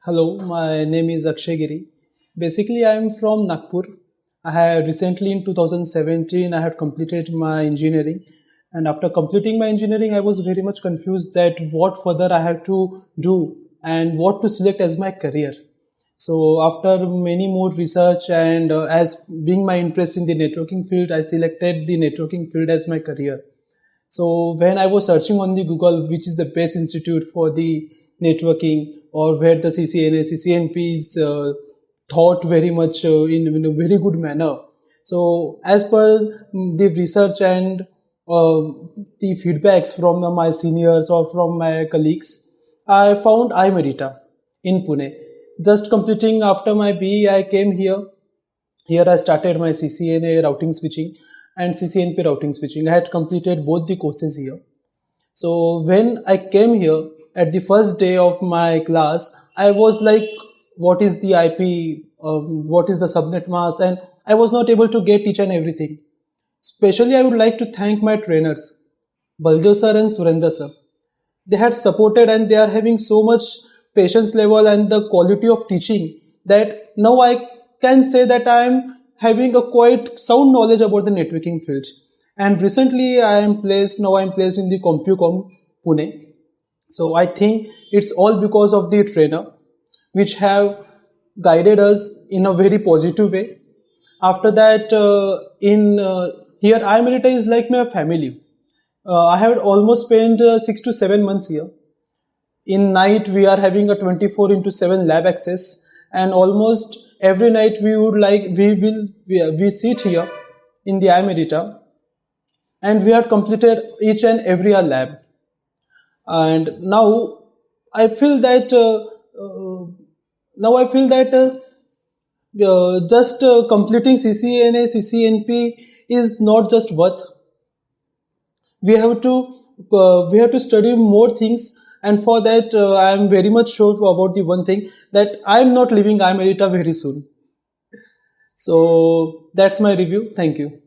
Hello, my name is Akshay. Basically, I am from Nagpur. I had recently in 2017 I had completed my engineering, and after completing my engineering, I was very much confused that what further I have to do and what to select as my career. So after many more research and as being my interest in the networking field, I selected the networking field as my career. So when I was searching on the Google, which is the best institute for the networking, or where the CCNA CCNP is taught very much in a very good manner. So as per the research and the feedbacks from my seniors or from my colleagues, I found I-Medita in Pune. Just completing after my BE, I came here. Here I started my CCNA routing switching and CCNP routing switching. I had completed both the courses here. So when I came here at the first day of my class, I was like, what is the IP? What is the subnet mask? And I was not able to get each and everything. Especially, I would like to thank my trainers, Baldev sir and Surendra sir. They had supported and they are having so much patience level and the quality of teaching that now I can say that I am having a quite sound knowledge about the networking field. And recently I am placed in the Compucom Pune. So I think it's all because of the trainer which have guided us in a very positive way. After that, in here I-Medita is like my family. I have almost spent 6 to 7 months here. In night we are having a 24 into 7 lab access, and almost every night we sit here in the I-Medita, and we have completed each and every lab. And I feel that now I feel that just completing CCNA CCNP is not just worth. We have to study more things, and for that I am very much sure about the one thing, that I am not leaving I-Medita very soon. So that's my review. Thank you.